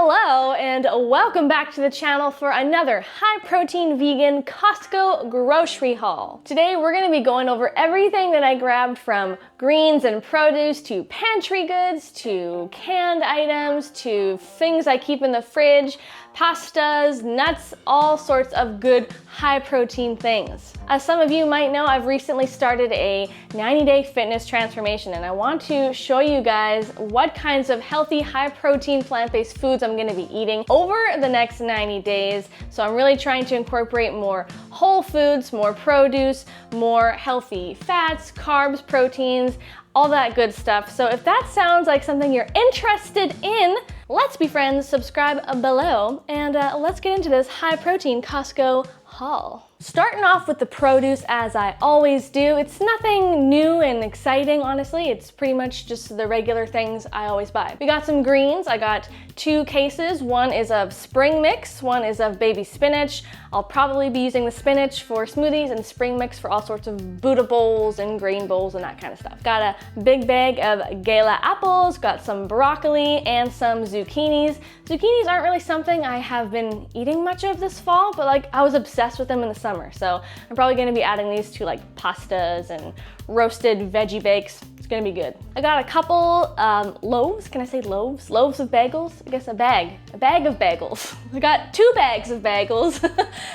Hello and welcome back to the channel for another high-protein vegan Costco grocery haul. Today we're going to be going over everything that I grabbed from greens and produce to pantry goods to canned items to things I keep in the fridge, pastas, nuts, all sorts of good high-protein things. As some of you might know, I've recently started a 90-day fitness transformation and I want to show you guys what kinds of healthy, high-protein, plant-based foods I'm going to be eating over the next 90 days. So I'm really trying to incorporate more whole foods, more produce, more healthy fats, carbs, proteins, all that good stuff. So if that sounds like something you're interested in, let's be friends, subscribe below, and let's get into this high-protein Costco haul. Starting off with the produce as I always do. It's nothing new and exciting, honestly. It's pretty much just the regular things I always buy. We got some greens. I got 2 cases. One is of spring mix, one is of baby spinach. I'll probably be using the spinach for smoothies and spring mix for all sorts of Buddha bowls and grain bowls and that kind of stuff. Got a big bag of Gala apples, got some broccoli and some zucchinis. Zucchinis aren't really something I have been eating much of this fall, but like I was obsessed with them in the summer. So I'm probably gonna be adding these to like pastas and roasted veggie bakes. It's gonna be good. I got a couple loaves, can I say loaves? Loaves of bagels? I guess a bag of bagels. I got 2 bags of bagels.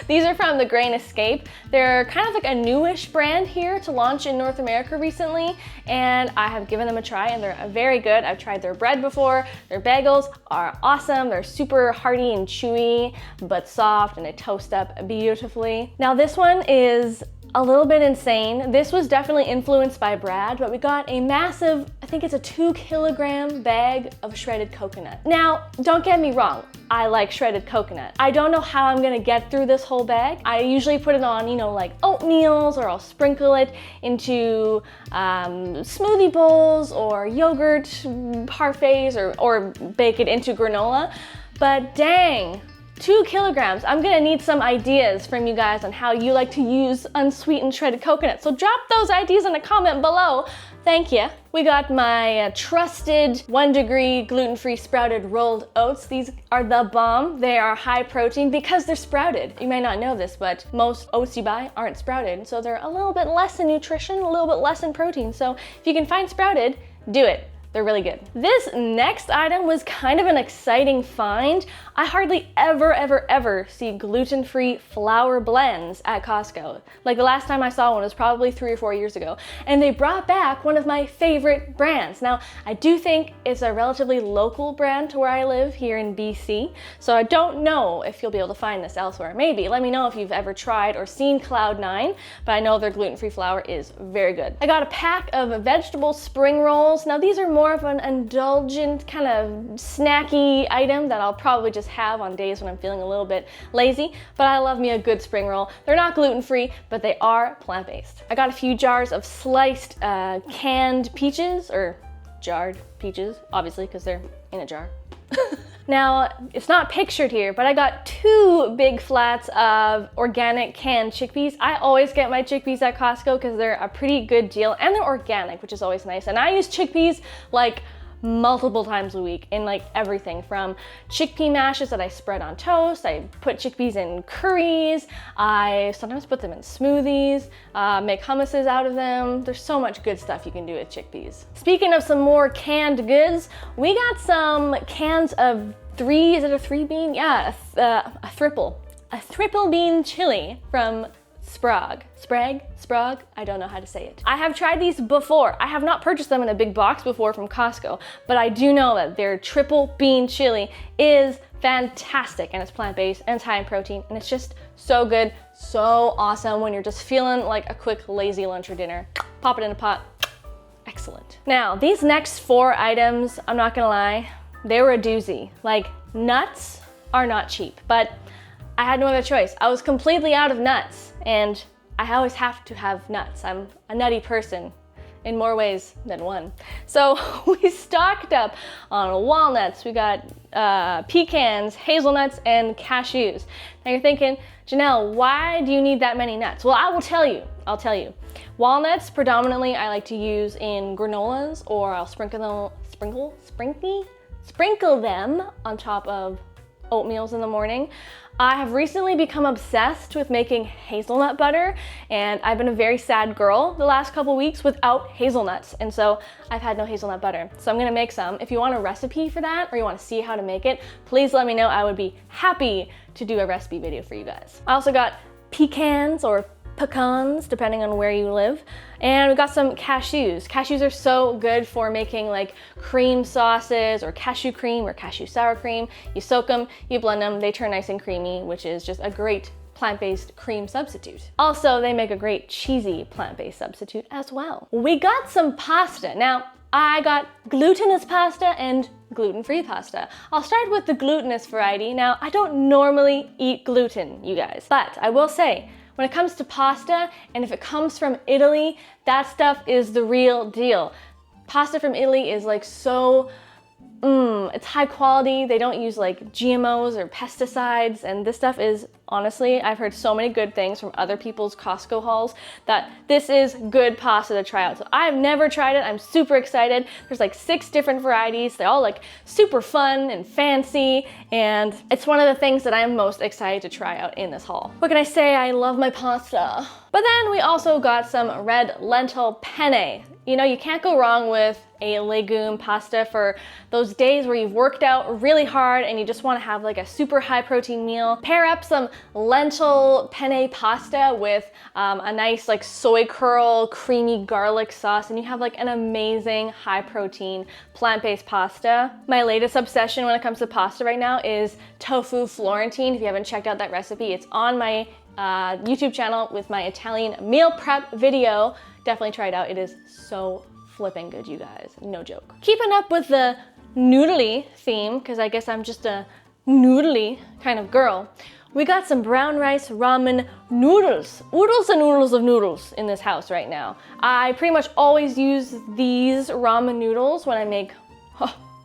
These are from the Grain Escape. They're kind of like a newish brand here to launch in North America recently, and I have given them a try and they're very good. I've tried their bread before. Their bagels are awesome. They're super hearty and chewy, but soft, and they toast up beautifully. Now this one is a little bit insane. This was definitely influenced by Brad, but we got a massive, I think it's a 2-kilogram bag of shredded coconut. Now, don't get me wrong, I like shredded coconut. I don't know how I'm gonna get through this whole bag. I usually put it on, you know, like oatmeals, or I'll sprinkle it into smoothie bowls or yogurt parfaits, or bake it into granola. But dang, 2 kilograms. I'm gonna need some ideas from you guys on how you like to use unsweetened shredded coconut. So drop those ideas in a comment below. Thank you. We got my trusted 1 degree gluten-free sprouted rolled oats. These are the bomb. They are high protein because they're sprouted. You may not know this, but most oats you buy aren't sprouted. So they're a little bit less in nutrition, a little bit less in protein. So if you can find sprouted, do it. They're really good. This next item was kind of an exciting find. I hardly ever see gluten-free flour blends at Costco. Like the last time I saw one was probably 3 or 4 years ago, and they brought back one of my favorite brands. Now, I do think it's a relatively local brand to where I live here in BC, so I don't know if you'll be able to find this elsewhere. Maybe, let me know if you've ever tried or seen Cloud9, but I know their gluten-free flour is very good. I got a pack of vegetable spring rolls. Now these are more of an indulgent kind of snacky item that I'll probably just have on days when I'm feeling a little bit lazy, but I love me a good spring roll. They're not gluten-free, but they are plant-based. I got a few jars of sliced canned peaches, or jarred peaches, obviously, because they're in a jar. Now, it's not pictured here, but I got 2 big flats of organic canned chickpeas. I always get my chickpeas at Costco because they're a pretty good deal and they're organic, which is always nice. And I use chickpeas like multiple times a week in like everything from chickpea mashes that I spread on toast. I put chickpeas in curries. I sometimes put them in smoothies, make hummuses out of them. There's so much good stuff you can do with chickpeas. Speaking of some more canned goods, we got some cans of is it a 3 bean? Yeah, a triple bean chili from Sprague, I don't know how to say it. I have tried these before. I have not purchased them in a big box before from Costco, but I do know that their triple bean chili is fantastic, and it's plant-based and it's high in protein, and it's just so good, so awesome when you're just feeling like a quick lazy lunch or dinner. Pop it in a pot, excellent. Now, these next 4 items, I'm not gonna lie, they were a doozy. Like, nuts are not cheap, but I had no other choice. I was completely out of nuts, and I always have to have nuts. I'm a nutty person in more ways than one. So we stocked up on walnuts, we got pecans, hazelnuts, and cashews. Now you're thinking, Janelle, why do you need that many nuts? Well, I will tell you. I'll tell you. Walnuts, predominantly, I like to use in granolas, or I'll sprinkle sprinkle them on top of oatmeals in the morning. I have recently become obsessed with making hazelnut butter, and I've been a very sad girl the last couple weeks without hazelnuts, and so I've had no hazelnut butter. So I'm gonna make some. If you want a recipe for that, or you wanna see how to make it, please let me know. I would be happy to do a recipe video for you guys. I also got pecans or pecans, depending on where you live. And we got some cashews. Cashews are so good for making like cream sauces or cashew cream or cashew sour cream. You soak them, you blend them, they turn nice and creamy, which is just a great plant-based cream substitute. Also, they make a great cheesy plant-based substitute as well. We got some pasta. Now, I got glutinous pasta and gluten-free pasta. I'll start with the glutinous variety. Now, I don't normally eat gluten, you guys, but I will say, when it comes to pasta, and if it comes from Italy, that stuff is the real deal. Pasta from Italy is like so, it's high quality. They don't use like GMOs or pesticides, and this stuff is, honestly, I've heard so many good things from other people's Costco hauls that this is good pasta to try out. So I've never tried it. I'm super excited. There's like 6 different varieties. They're all like super fun and fancy, and it's one of the things that I'm most excited to try out in this haul. What can I say? I love my pasta. But then we also got some red lentil penne. You know, you can't go wrong with a legume pasta for those days where you've worked out really hard and you just want to have like a super high protein meal. Pair up some lentil penne pasta with a nice like soy curl creamy garlic sauce, and you have like an amazing high protein plant-based pasta. My latest obsession when it comes to pasta right now is tofu Florentine. If you haven't checked out that recipe, it's on my YouTube channel with my Italian meal prep video. Definitely try it out. It is so flipping good, you guys. No joke. Keeping up with the noodly theme, because I guess I'm just a noodly kind of girl, we got some brown rice ramen noodles. Oodles and oodles of noodles in this house right now. I pretty much always use these ramen noodles when I make,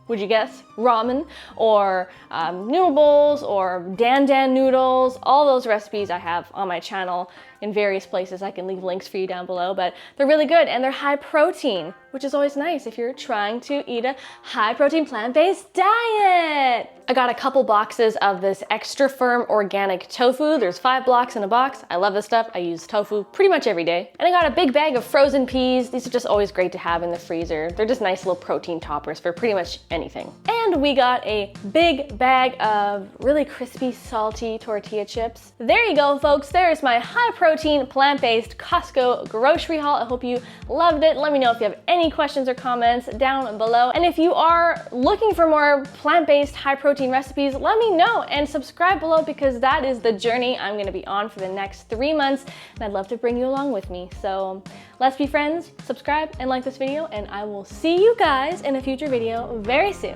would you guess, ramen or noodle bowls or dan noodles. All those recipes I have on my channel in various places. I can leave links for you down below, but they're really good and they're high protein, which is always nice if you're trying to eat a high protein plant-based diet. I got a couple boxes of this extra firm organic tofu. There's 5 blocks in a box. I love this stuff. I use tofu pretty much every day. And I got a big bag of frozen peas. These are just always great to have in the freezer. They're just nice little protein toppers for pretty much anything. And we got a big bag of really crispy, salty tortilla chips. There you go, folks. There's my high protein, plant-based Costco grocery haul. I hope you loved it. Let me know if you have any questions or comments down below. And if you are looking for more plant-based, high protein recipes, let me know and subscribe below, because that is the journey I'm gonna be on for the next 3 months, and I'd love to bring you along with me. So let's be friends, subscribe and like this video, and I will see you guys in a future video very soon.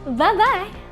Bye-bye.